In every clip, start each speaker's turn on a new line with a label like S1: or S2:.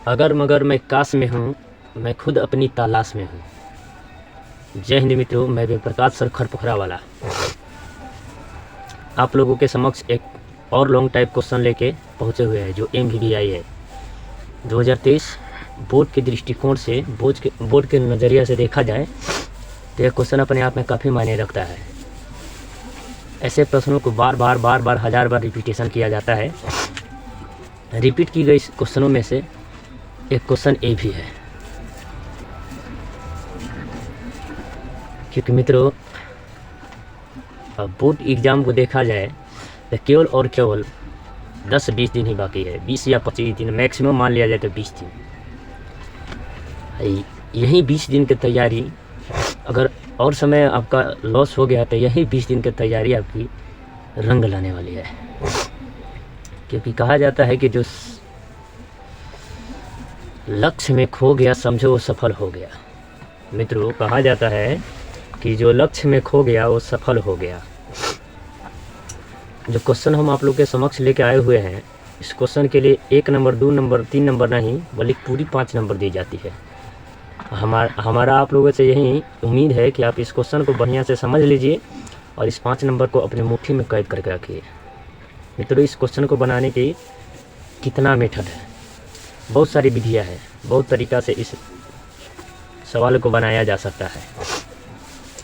S1: अगर मगर मैं काश में हूँ, मैं खुद अपनी तलाश में हूँ। जय हिंद मित्रों, मैं प्रकाश सर खरपुखरा वाला आप लोगों के समक्ष एक और लॉन्ग टाइप क्वेश्चन लेके पहुँचे हुए हैं, जो MVVI है 2023 बोर्ड के दृष्टिकोण से, बोर्ड के नज़रिया से देखा जाए तो यह क्वेश्चन अपने आप में काफ़ी मायने रखता है। ऐसे प्रश्नों को बार बार हज़ार बार रिपीटेशन किया जाता है। रिपीट की गई क्वेश्चनों में से एक क्वेश्चन ए भी है, क्योंकि मित्रों बोर्ड एग्ज़ाम को देखा जाए तो केवल और केवल 10-20 दिन ही बाकी है, 20 या 25 दिन मैक्सिमम मान लिया जाए तो 20 दिन। यही 20 दिन की तैयारी, अगर और समय आपका लॉस हो गया तो यही 20 दिन की तैयारी आपकी रंग लाने वाली है। क्योंकि कहा जाता है कि जो लक्ष्य में खो गया समझो वो सफल हो गया। मित्रों, कहा जाता है कि जो लक्ष्य में खो गया वो सफल हो गया। जो क्वेश्चन हम आप लोग के समक्ष लेके आए हुए हैं, इस क्वेश्चन के लिए 1 नंबर 2 नंबर 3 नंबर नहीं बल्कि पूरी 5 नंबर दी जाती है। हमारा आप लोगों से यही उम्मीद है कि आप इस क्वेश्चन को बढ़िया से समझ लीजिए और इस 5 नंबर को अपनी मुट्ठी में कैद करके रखिए। मित्रों, इस क्वेश्चन को बनाने की कितना मेथड है, बहुत सारी विधियाँ हैं, बहुत तरीक़ा से इस सवाल को बनाया जा सकता है।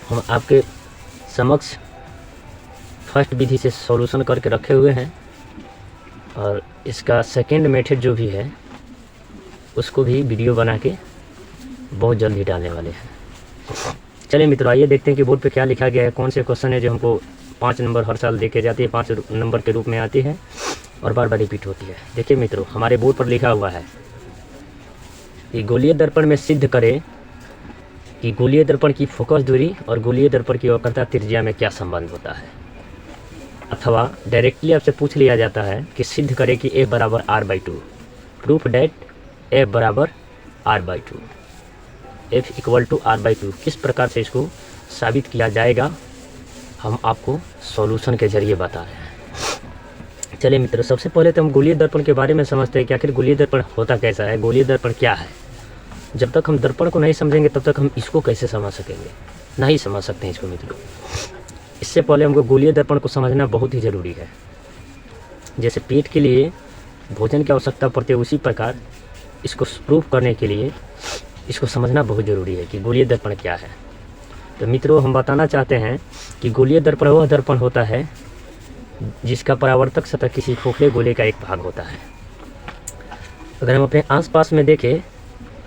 S1: हम आपके समक्ष फर्स्ट विधि से सॉल्यूशन करके रखे हुए हैं और इसका सेकंड मेथड जो भी है उसको भी वीडियो बना के बहुत जल्द ही डालने वाले हैं। चलिए मित्रों, आइए देखते हैं कि बोर्ड पे क्या लिखा गया है, कौन से क्वेश्चन है जो हमको 5 नंबर हर साल देके जाती है, 5 नंबर के रूप में आती है और बार बार रिपीट होती है। देखिए मित्रों, हमारे बोर्ड पर लिखा हुआ है कि गोलीय दर्पण में सिद्ध करें कि गोलीय दर्पण की फोकस दूरी और गोलीय दर्पण की वक्रता त्रिज्या में क्या संबंध होता है। अथवा डायरेक्टली आपसे पूछ लिया जाता है कि सिद्ध करें कि F बराबर R/2, प्रूफ डैट F बराबर R/2, F equal to R/2। किस प्रकार से इसको साबित किया जाएगा हम आपको सॉल्यूशन के जरिए बता रहे हैं। चलिए मित्रों, सबसे पहले तो हम गोलीय दर्पण के बारे में समझते हैं कि आखिर गोलीय दर्पण होता कैसा है, गोलीय दर्पण क्या है। जब तक हम दर्पण को नहीं समझेंगे तब तक हम इसको कैसे समझ सकेंगे, नहीं समझ सकते हैं इसको मित्रों। इससे पहले हमको गोलीय दर्पण को समझना बहुत ही ज़रूरी है। जैसे पेट के लिए भोजन की आवश्यकता पड़ती है, उसी प्रकार इसको प्रूफ करने के लिए इसको समझना बहुत ज़रूरी है कि गोलीय दर्पण क्या है। तो मित्रों, हम बताना चाहते हैं कि गोलीय दर्पण वह दर्पण होता है जिसका परावर्तक सतह किसी खोखले गोले का एक भाग होता है। अगर हम अपने आसपास में देखें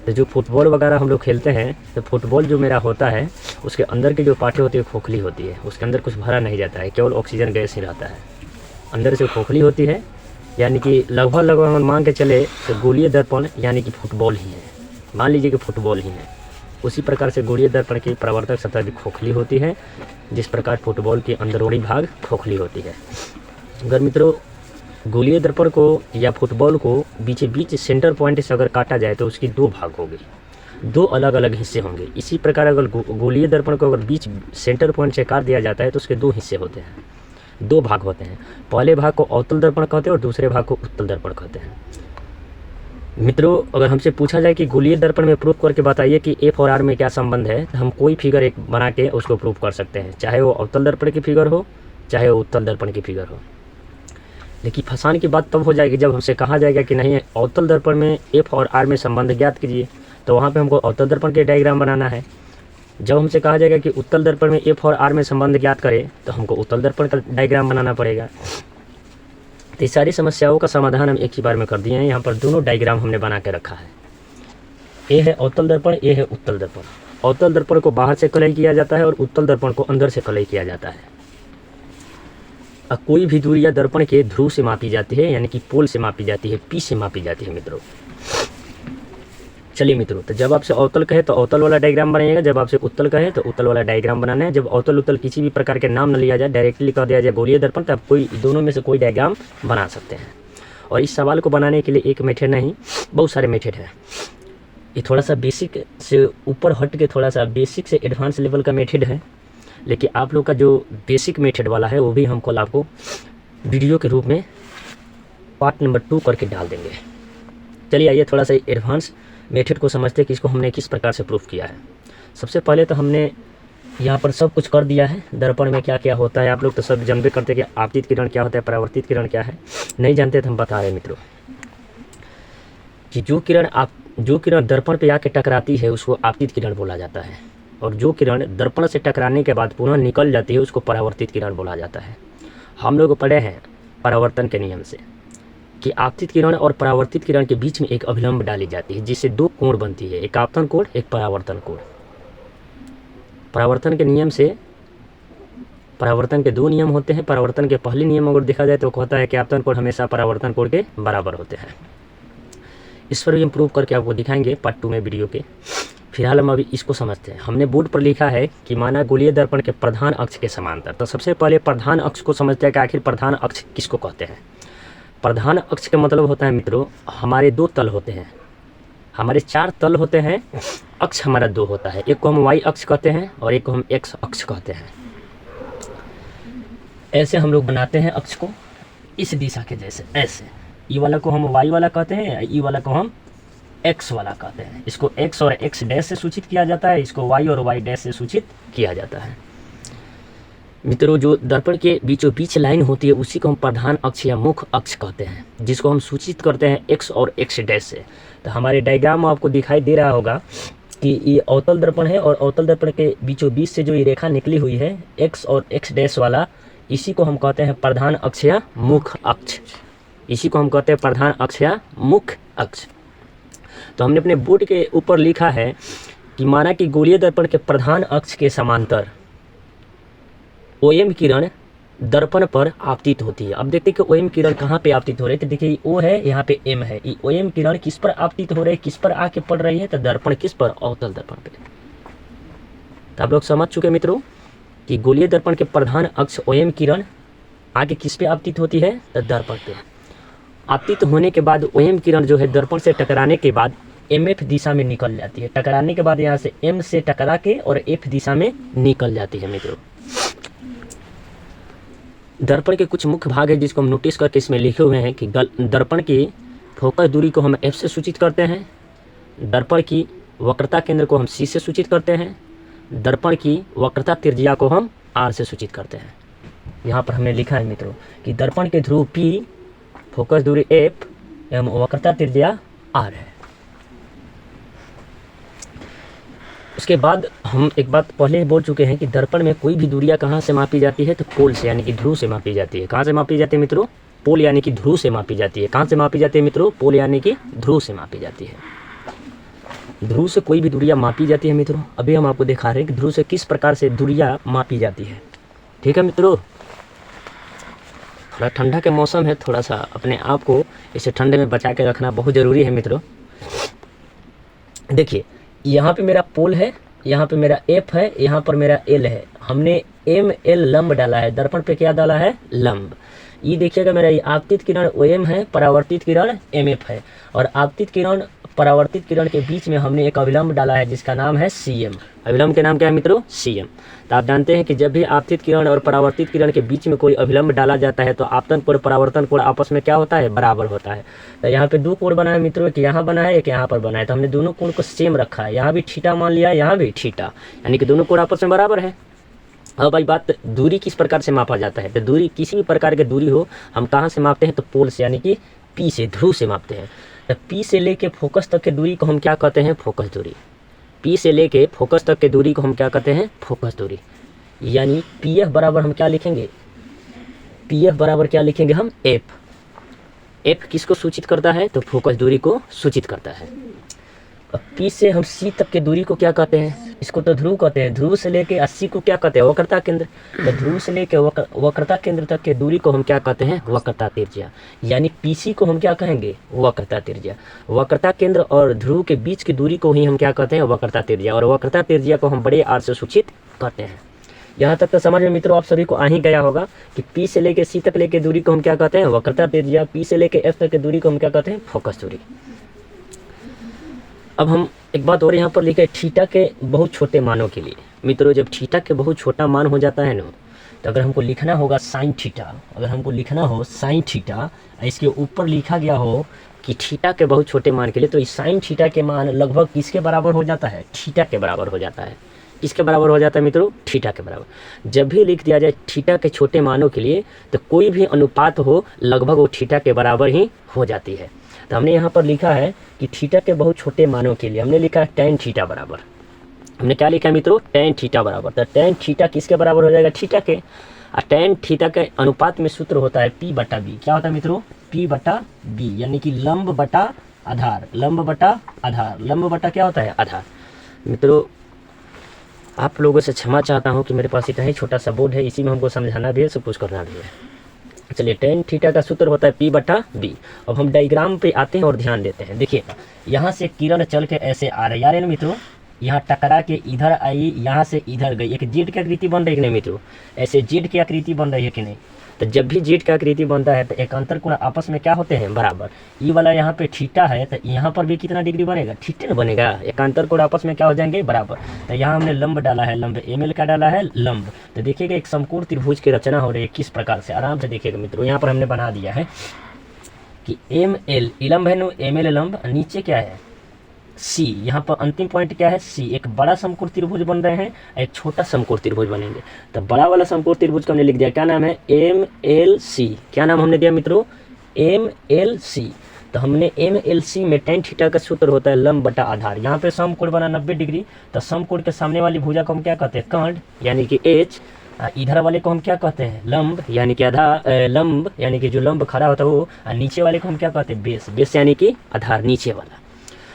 S1: तो जो फुटबॉल वगैरह हम लोग खेलते हैं, तो फुटबॉल जो मेरा होता है उसके अंदर की जो पार्टी होती है खोखली होती है, उसके अंदर कुछ भरा नहीं जाता है, केवल ऑक्सीजन गैस ही रहता है। अंदर से खोखली होती है, यानी कि लगभग हम मान के चले तो गोलीय दर्पण यानी कि फुटबॉल ही है, मान लीजिए कि फुटबॉल ही है। उसी प्रकार से गोलीय दर्पण की परावर्तक सतह भी खोखली होती है, जिस प्रकार फुटबॉल की अंदरूनी भाग खोखली होती है। अगर मित्रों गोलीय दर्पण को या फुटबॉल को बीच सेंटर पॉइंट से अगर काटा जाए तो उसकी 2 भाग होंगे, 2 अलग अलग हिस्से होंगे। इसी प्रकार अगर गोलीय दर्पण को अगर बीच सेंटर पॉइंट से काट दिया जाता है तो उसके 2 हिस्से होते हैं, 2 भाग होते हैं। पहले भाग को अवतल दर्पण कहते हैं और दूसरे भाग को उत्तल दर्पण कहते हैं। मित्रों, अगर हमसे पूछा जाए कि गोलीय दर्पण में प्रूफ करके बताइए कि F और R में क्या संबंध है, तो हम कोई फिगर एक बना के उसको प्रूफ कर सकते हैं, चाहे वो अवतल दर्पण की फिगर हो चाहे वो उत्तल दर्पण की फिगर हो। लेकिन फंसाने की बात तब हो जाएगी जब हमसे कहा जाएगा कि नहीं, अवतल दर्पण में F और R में संबंध ज्ञात कीजिए, तो वहाँ पे हमको अवतल दर्पण के डायग्राम बनाना है। जब हमसे कहा जाएगा कि उत्तल दर्पण में F और R में संबंध ज्ञात करें, तो हमको उत्तल दर्पण का डायग्राम बनाना पड़ेगा। तो इस सारी समस्याओं का समाधान हम एक ही बार में कर दिए हैं। यहाँ पर दोनों डायग्राम हमने बना के रखा है। ये है अवतल दर्पण, ये है उत्तल दर्पण। अवतल दर्पण को बाहर से कलई किया जाता है और उत्तल दर्पण को अंदर से कलई किया जाता है। कोई भी दूरी या दर्पण के ध्रुव से मापी जाती है, यानी कि पोल से मापी जाती है, P से मापी जाती है मित्रों। चलिए मित्रों, तो जब आपसे अवतल कहे तो अवतल वाला डायग्राम बनाइएगा, जब आपसे उत्तल कहे तो उत्तल वाला डायग्राम बनाना है। जब अवतल उत्तल किसी भी प्रकार के नाम न लिया जाए, डायरेक्टली कह दिया जाए गोलीय दर्पण, तो आप कोई दोनों में से कोई डायग्राम बना सकते हैं। और इस सवाल को बनाने के लिए एक मेथड नहीं, बहुत सारे मेथड है। ये थोड़ा सा बेसिक से ऊपर हट के थोड़ा सा बेसिक से एडवांस लेवल का मेथड है, लेकिन आप लोग का जो बेसिक मेथड वाला है वो भी हम कल आपको वीडियो के रूप में पार्ट नंबर 2 करके डाल देंगे। चलिए आइए थोड़ा सा एडवांस मेथड को समझते हैं कि इसको हमने किस प्रकार से प्रूफ किया है। सबसे पहले तो हमने यहाँ पर सब कुछ कर दिया है। दर्पण में क्या क्या होता है आप लोग तो सब जानबे करते हैं कि आपतित किरण क्या होता है, परावर्तित किरण क्या है। नहीं जानते तो हम बता रहे हैं मित्रों कि जो किरण दर्पण पे आके टकराती है उसको आपतित किरण बोला जाता है, और जो किरण दर्पण से टकराने के बाद पुनः निकल जाती है उसको परावर्तित किरण बोला जाता है। हम लोग पढ़े हैं परावर्तन के नियम से कि आपतित किरण और परावर्तित किरण के बीच में एक अभिलंब डाली जाती है जिससे दो कोण बनती है, एक आपतन कोण एक परावर्तन कोण। परावर्तन के नियम से परावर्तन के दो नियम होते हैं। परावर्तन के पहले नियम अगर देखा जाए तो कहता है कि आपतन कोण हमेशा परावर्तन कोण के बराबर होते हैं। इस पर भी हम प्रूव करके आपको दिखाएंगे पार्ट 2 में वीडियो के। फिलहाल हम अभी इसको समझते हैं। हमने बोर्ड पर लिखा है कि माना गोलीय दर्पण के प्रधान अक्ष के समांतर। तो सबसे पहले प्रधान अक्ष को समझते हैं कि आखिर प्रधान अक्ष किसको कहते हैं। प्रधान अक्ष का मतलब होता है मित्रों हमारे दो तल होते हैं, हमारे 4 तल होते हैं, अक्ष हमारा 2 होता है। एक को हम वाई अक्ष कहते हैं और एक को हम एक्स अक्ष कहते हैं। ऐसे हम लोग बनाते हैं अक्ष को इस दिशा के जैसे, ऐसे। ई वाला को हम वाई वाला कहते हैं, ई वाला को हम एक्स वाला कहते हैं। इसको एक्स और एक्स डैश से सूचित किया जाता है, इसको वाई और वाई डैश से सूचित किया जाता है। मित्रों जो दर्पण के बीचों बीच लाइन होती है उसी को हम प्रधान अक्ष या मुख्य अक्ष कहते हैं, जिसको हम सूचित करते हैं एक्स और एक्स डैश से। तो हमारे डायग्राम में आपको दिखाई दे रहा होगा कि ये अवतल दर्पण है और अवतल दर्पण के बीचों बीच से जो ये रेखा निकली हुई है एक्स और एक्स डैश वाला, इसी को हम कहते हैं प्रधान अक्ष या मुख्य अक्ष। इसी को हम कहते हैं प्रधान अक्ष या मुख्य अक्ष। तो हमने अपने बोर्ड के ऊपर लिखा है कि माना कि गोलीय दर्पण के प्रधान अक्ष के समांतर OM किरण दर्पण पर आपतित होती है। अब देखते हैं कि OM किरण कहाँ पे आपतित हो रही है। तो देखिए O है, यहाँ पे M है। ये OM किरण किस पर आपतित हो रही है, किस पर आके पड़ रही है, तो दर्पण किस पर, अवतल दर्पण पे। तो आप लोग समझ चुके मित्रों कि गोलीय दर्पण के प्रधान अक्ष OM किरण आगे किस पे आपतित होती है, तो दर्पण पे। आपतित होने के बाद OM किरण जो है दर्पण से टकराने के बाद MF दिशा में निकल जाती है। टकराने के बाद यहाँ से M से टकरा के और F दिशा में निकल जाती है मित्रों। दर्पण के कुछ मुख्य भाग है जिसको हम नोटिस करके इसमें लिखे हुए हैं कि दर्पण की फोकस दूरी को हम F से सूचित करते हैं, दर्पण की वक्रता केंद्र को हम C से सूचित करते हैं, दर्पण की वक्रता त्रिज्या को हम R से सूचित करते हैं। यहाँ पर हमने लिखा है मित्रों कि दर्पण के ध्रुव P, फोकस दूरी F एवं वक्रता त्रिज्या R है। उसके बाद हम एक बात पहले ही बोल चुके हैं कि दर्पण में कोई भी दूरियां कहाँ से मापी जाती है, तो पोल से यानी कि ध्रुव से मापी जाती है। कहाँ से मापी जाती है मित्रों, पोल यानी कि ध्रुव से मापी जाती है। कहाँ से मापी जाती है मित्रों, पोल यानी कि ध्रुव से मापी जाती है। ध्रुव से कोई भी दूरियां मापी जाती है मित्रों। अभी हम आपको दिखा रहे हैं कि ध्रुव से किस प्रकार से दूरियां मापी जाती है। ठीक है मित्रों, थोड़ा ठंडा के मौसम है, थोड़ा सा अपने आप को इसे ठंडे में बचा के रखना बहुत ज़रूरी है मित्रों। देखिए यहाँ पे मेरा पोल है, यहाँ पे मेरा F है, यहाँ पर मेरा L है। हमने ML लंब डाला है, दर्पण पे क्या डाला है, लंब। ये देखिएगा मेरा ये आपतित किरण OM है, परावर्तित किरण MF है, और आपतित किरण परावर्तित किरण के बीच में हमने एक अविलंब डाला है जिसका नाम है CM। अविलंब के नाम क्या है मित्रों, CM। तो आप जानते हैं कि जब भी आपतित किरण और परावर्तित किरण के बीच में कोई अविलंब डाला जाता है तो आपतन कोण परावर्तन कोण आपस में क्या होता है, बराबर होता है। तो यहाँ पे 2 कोण बना है मित्रों, एक यहाँ बना है एक यहाँ पर बना है। तो हमने दोनों कोण को सेम रखा है, यहाँ भी थीटा मान लिया, यहाँ भी थीटा, यानी कि दोनों कोण आपस में बराबर है। अब भाई बात दूरी किस प्रकार से मापा जाता है, तो दूरी किसी भी प्रकार की दूरी हो हम कहाँ से मापते हैं, तो पोल से यानी कि P से, ध्रुव से मापते हैं। तो P से लेके फोकस तक की दूरी को हम क्या कहते हैं, फोकस दूरी। P से लेके फोकस तक की दूरी को हम क्या कहते हैं, फोकस दूरी। यानी PF बराबर हम क्या लिखेंगे, PF बराबर क्या लिखेंगे हम, F। F किसको सूचित करता है, तो फोकस दूरी को सूचित करता है। अब P से हम C तक की दूरी को क्या कहते हैं, इसको तो ध्रुव कहते हैं। ध्रुव से लेके C को क्या कहते हैं, वक्रता केंद्र। तो ध्रुव से लेके वक्रता केंद्र तक के दूरी को हम क्या कहते हैं, वक्रता त्रिज्या। यानी PC को हम क्या कहेंगे, वक्रता त्रिज्या। वक्रता केंद्र और ध्रुव के बीच की दूरी को ही हम क्या कहते हैं, वक्रता त्रिज्या, और वक्रता त्रिज्या को हम बड़े R से सूचित करते हैं। यहाँ तक तो समझ में मित्रों आप सभी को आ ही गया होगा कि P से लेके C तक लेके दूरी को हम क्या कहते हैं, वक्रता त्रिज्या। P से लेके F तक की दूरी को हम क्या कहते हैं, फोकस दूरी। अब हम एक बात और यहाँ पर लिखे, थीटा के बहुत छोटे मानों के लिए मित्रों, जब थीटा के बहुत छोटा मान हो जाता है ना, तो अगर हमको लिखना होगा साइन थीटा, अगर हमको लिखना हो साइन थीटा, इसके ऊपर लिखा गया हो कि थीटा के बहुत छोटे मान के लिए, तो इस साइन थीटा के मान लगभग किसके बराबर हो जाता है? थीटा के बराबर हो जाता है। किसके बराबर हो जाता है मित्रों? थीटा के बराबर। जब भी लिख दिया जाए थीटा के छोटे मानों के लिए, तो कोई भी अनुपात हो लगभग वो थीटा के बराबर ही हो जाती है। तो हमने यहाँ पर लिखा है कि थीटा के बहुत छोटे मानों के लिए हमने लिखा है tan थीटा बराबर, हमने क्या लिखा है मित्रों? tan थीटा बराबर। तो tan थीटा किसके बराबर हो जाएगा? थीटा के। और tan थीटा के अनुपात में सूत्र होता है P बटा B। क्या होता है मित्रों? P बटा B, यानी कि लंब बटा आधार। लंब बटा आधार, लंब बटा क्या होता है? आधार। मित्रों आप लोगों से क्षमा चाहता हूँ कि मेरे पास इतना ही छोटा सा बोर्ड है, इसी में हमको समझाना भी है, सब कुछ करना भी है। चलिए tan थीटा का सूत्र होता है P बटा B। अब हम डायग्राम पे आते हैं और ध्यान देते हैं। देखिए यहाँ से किरण चल के ऐसे आ रही है ना मित्रों, यहाँ टकरा के इधर आई, यहाँ से इधर गई, एक जेड की आकृति बन रही है कि नहीं मित्रों? ऐसे जेड की आकृति बन रही है कि नहीं? तो जब भी जेड का आकृति बनता है तो एकांतर कोण आपस में क्या होते हैं? बराबर। ई वाला यहाँ पे थीटा है तो यहाँ पर भी कितना डिग्री बनेगा? थीटा बनेगा। एकांतर कोण आपस में क्या हो जाएंगे? बराबर। तो यहाँ हमने लंब डाला है, लंब ML का डाला है लंब। तो देखिएगा एक समकोण त्रिभुज की रचना हो रही है किस प्रकार से, आराम से देखिएगा मित्रों। यहाँ पर हमने बना दिया है कि ML इलंब है नो, ML लंब, नीचे क्या है? C। यहाँ पर अंतिम पॉइंट क्या है? C। एक बड़ा समकोण त्रिभुज बन रहे हैं, एक छोटा समकोण त्रिभुज बनेंगे। तो बड़ा वाला समकोण त्रिभुज को हमने लिख दिया, क्या नाम है? MLC। क्या नाम हमने दिया मित्रों? MLC। तो हमने MLC में tan थीटा का सूत्र होता है लंब बटा आधार। यहाँ पे समकोण बना 90 डिग्री, तो समकोण के सामने वाली भुजा को हम क्या कहते हैं? कर्ण, यानी कि H। इधर वाले को हम क्या कहते हैं? लंब, यानी कि आधार। लंब यानी कि जो लंब खड़ा होता है वो। नीचे वाले को हम क्या कहते हैं? बेस। बेस यानी कि आधार, नीचे वाला।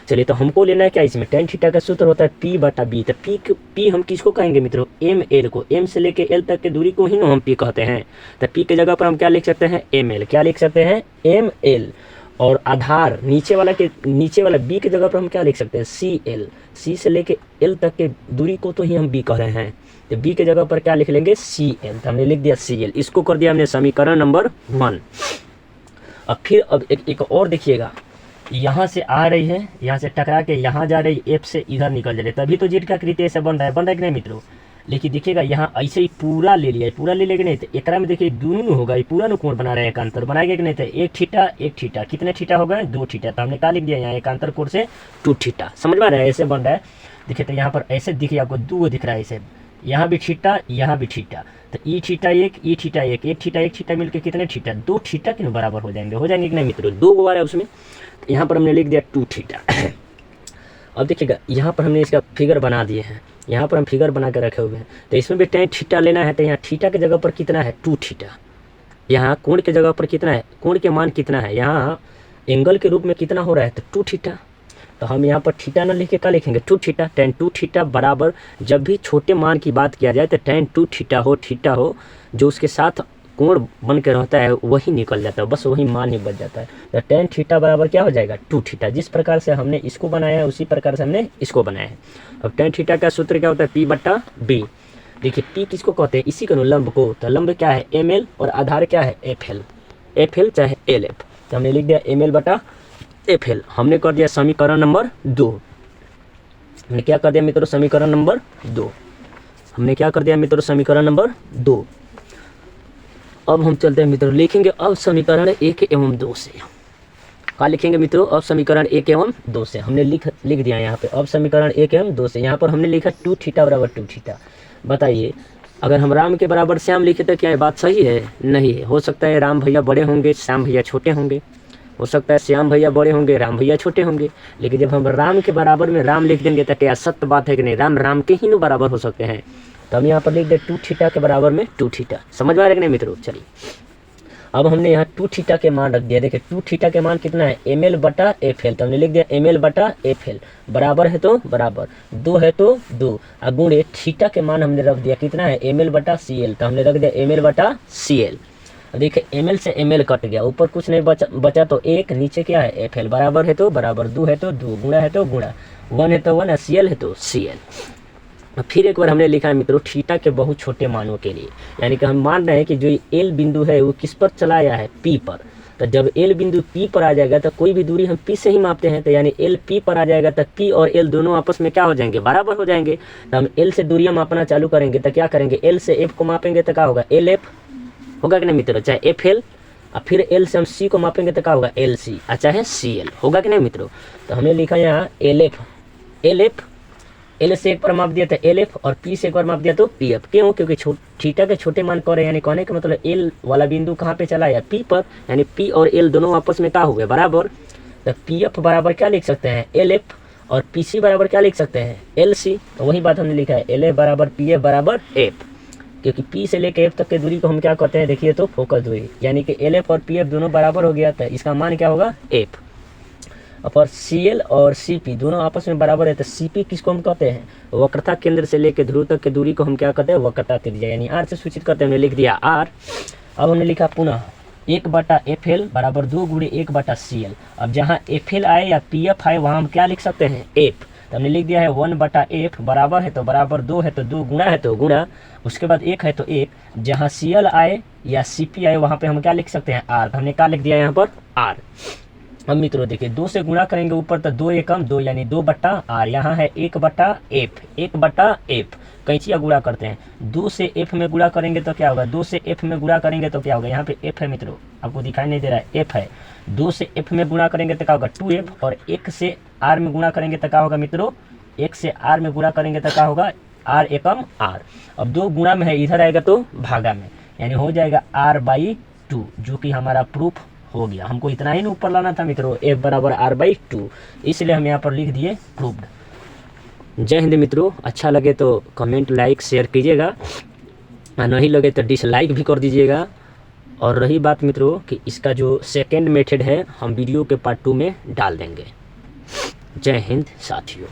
S1: चलिए तो हमको लेना है क्या इसमें? tan थीटा का सूत्र होता है P बटा B। तो P हम किसको कहेंगे मित्रों? ML को। M से लेके L तक के दूरी को ही हम P कहते हैं। तो P की जगह पर हम क्या लिख सकते हैं? ML। क्या लिख सकते हैं? ML। और आधार नीचे वाला B की जगह पर हम क्या लिख सकते हैं? CL। C से लेके L तक के दूरी को तो ही हम B कह रहे हैं, तो B की जगह पर क्या लिख लेंगे? CL। तो हमने लिख दिया CL। इसको कर दिया हमने समीकरण नंबर 1। अब फिर एक और देखिएगा, यहाँ से आ रही है, यहाँ से टकरा के यहाँ जा रही, F से इधर निकल जा रही है, तभी तो जेड का आकृति ऐसे बन रहा है कि नहीं मित्रों? लेकिन देखिएगा यहाँ ऐसे ही पूरा ले लिया है, पूरा ले लेगा नहीं तो एकरा में देखिए दोनों होगा, ये पूरा कोण बना रहे हैं, एकांतर बनाएगा कि नहीं? तो एक थीटा कितने थीटा हो गए? 2 थीटा। तो हमने क्या लिख दिया यहाँ? एकांतर कोण से 2 थीटा। समझ में आ रहा है? ऐसे बन रहा है। देखिए तो यहाँ पर ऐसे दिखिए आपको 2 दिख रहा है ऐसे, यहाँ भी थीटा, यहाँ भी थीटा। तो ई थीटा एक थीटा मिलकर कितने थीटा? 2 थीटा के बराबर हो जाएंगे कि नहीं मित्रों? 2 बार है उसमें। यहाँ पर हमने लिख दिया 2 थीटा। अब देखिएगा यहाँ पर हमने इसका फिगर बना दिए हैं, यहाँ पर हम फिगर बना कर रखे हुए हैं। तो इसमें भी tan थीटा लेना है, तो यहाँ थीटा की जगह पर कितना है? 2 थीटा। यहाँ कोण के जगह पर कितना है? कोण के मान कितना है? यहाँ एंगल के रूप में कितना हो रहा है? तो 2 थीटा। तो हम यहाँ पर थीटा ना लिख के क्या लिखेंगे? 2 थीटा। tan 2 थीटा बराबर, जब भी छोटे मान की बात किया जाए तो tan 2 थीटा हो जो उसके साथ कोण बन के रहता है वही निकल जाता है, बस वही मान ही बच जाता है। तो tan थीटा बराबर क्या हो जाएगा? 2 थीटा। जिस प्रकार से हमने इसको बनाया है उसी प्रकार से हमने इसको बनाया है। अब tan थीटा का सूत्र क्या होता है? P बटा B। देखिए P किसको कहते हैं? इसी को लंब को। तो लंब क्या है? ML और आधार क्या है? FL चाहे LF। तो हमने लिख दिया ML बटा FL। हमने कर दिया समीकरण नंबर 2। हमने क्या कर दिया मित्रों? समीकरण नंबर 2। हमने क्या कर दिया मित्रों? समीकरण नंबर 2। अब हम चलते हैं मित्रों, लिखेंगे अब समीकरण 1 एवं 2 से। क्या लिखेंगे मित्रों? अब समीकरण 1 एवं 2 से हमने लिख दिया यहाँ पे। अब समीकरण 1 एवं 2 से यहाँ पर हमने लिखा 2 थीटा बराबर 2 थीटा। बताइए अगर हम राम के बराबर श्याम लिखे तो क्या ये बात सही है? नहीं है। हो सकता है राम भैया बड़े होंगे, श्याम भैया छोटे होंगे। हो सकता है श्याम भैया बड़े होंगे, राम भैया छोटे होंगे। लेकिन जब हम राम के बराबर में राम लिख देंगे तो क्या सत्य बात है कि नहीं? राम के ही बराबर हो सकते हैं। तो हम यहाँ पर लिख दे 2 थीटा के बराबर में 2 थीटा। समझ में आ रहा है कि नहीं मित्रों? चलिए अब हमने यहाँ 2 थीटा के मान रख दिया। देखिए 2 थीटा के मान कितना है? ML बटा FL। तो हमने लिख दिया ML बटा FL। बराबर है तो बराबर, 2 है तो 2, गुणे थीटा के मान हमने रख दिया कितना है? ML बटा CL। तो हमने रख दिया ML बटा CL। देखिए ML से ML कट गया, ऊपर कुछ नहीं बचा तो 1, नीचे क्या है? FL। बराबर है तो बराबर, 2 है तो 2, गुणा है तो गुणा, 1 है तो 1, CL है तो CL। फिर एक बार हमने लिखा है मित्रों थीटा के बहुत छोटे मानों के लिए, यानी कि हम मान रहे हैं कि जो L बिंदु है वो किस पर चला आया है? P पर। तो जब L बिंदु P पर आ जाएगा तो कोई भी दूरी हम P से ही मापते हैं, तो यानी L P पर आ जाएगा तो P और L दोनों आपस में क्या हो जाएंगे? बराबर हो जाएंगे। तो हम L से दूरियां मापना चालू करेंगे तो क्या करेंगे? L से F को मापेंगे तो क्या होगा? LF होगा कि नहीं मित्रों? चाहे FL और फिर एल से हम सी को मापेंगे तो क्या होगा एल सी, अच्छा है सी एल, होगा कि नहीं मित्रों। तो हमने लिखा यहाँ एल एफ, एल से एक बार माप दिया था एल एफ और पी से एक बार माप दिया तो पी एफ। क्यों? क्योंकि थीटा के छोटे मान कर रहे हैं, यानी कहने का मतलब एल वाला बिंदु कहाँ पे चला है पी पर, यानी पी और एल दोनों आपस में क्या हुए बराबर। तो पी एफ बराबर क्या लिख सकते हैं एल एफ, और पी सी बराबर क्या लिख सकते हैं एल सी। तो वही बात हमने लिखा है एल एफ बराबर पी एफ बराबर एफ, क्योंकि पी से लेकर एफ तक की दूरी को हम क्या कहते हैं देखिए तो फोकस दूरी, यानी कि एल एफ और पी एफ दोनों बराबर हो गया था, इसका मान क्या होगा एफ। और सी एल और सी पी दोनों आपस में बराबर है, तो सी पी किसको हम कहते हैं वक्रता केंद्र से लेकर ध्रुव तक की दूरी को हम क्या कहते हैं वक्रता त्रिज्या, यानी आर से सूचित करते हैं। हमने लिख दिया आर। अब हमने लिखा पुनः 1/FL बराबर 2/1/CL। अब जहाँ FL आए या PF आए वहाँ हम क्या लिख सकते हैं F। तो हमने लिख दिया है 1/F बराबर है तो बराबर 2 है तो 2 गुणा है तो गुणा, उसके बाद 1 है तो 1। जहाँ CL आए या CP आए वहाँ पे हम क्या लिख सकते हैं R। तो हमने क्या लिख दिया यहाँ पर R। अब मित्रों देखिए 2 से गुणा करेंगे ऊपर तो 2 एकम 2 यानी 2/R, यहाँ है 1/F 1/F। कैंचिया गुणा करते हैं 2 से F में गुणा करेंगे तो क्या होगा 2 से F में गुणा करेंगे तो क्या होगा, यहाँ पे F है मित्रों आपको दिखाई नहीं दे रहा है F है, 2 से F में गुणा करेंगे तो क्या होगा 2F, और 1 से R में गुणा करेंगे तो क्या होगा मित्रों 1 से R में गुणा करेंगे तो क्या होगा R एकम R। अब 2 गुणा में है इधर आएगा तो भागा में, यानी हो जाएगा R/2, जो कि हमारा प्रूफ हो गया। हमको इतना ही ऊपर लाना था मित्रों F बराबर R/2, इसलिए हम यहाँ पर लिख दिए प्रूफ्ड। जय हिंद मित्रों, अच्छा लगे तो कमेंट लाइक शेयर कीजिएगा, नहीं लगे तो डिसलाइक भी कर दीजिएगा। और रही बात मित्रों कि इसका जो सेकंड मेथड है हम वीडियो के पार्ट 2 में डाल देंगे। जय हिंद साथियों।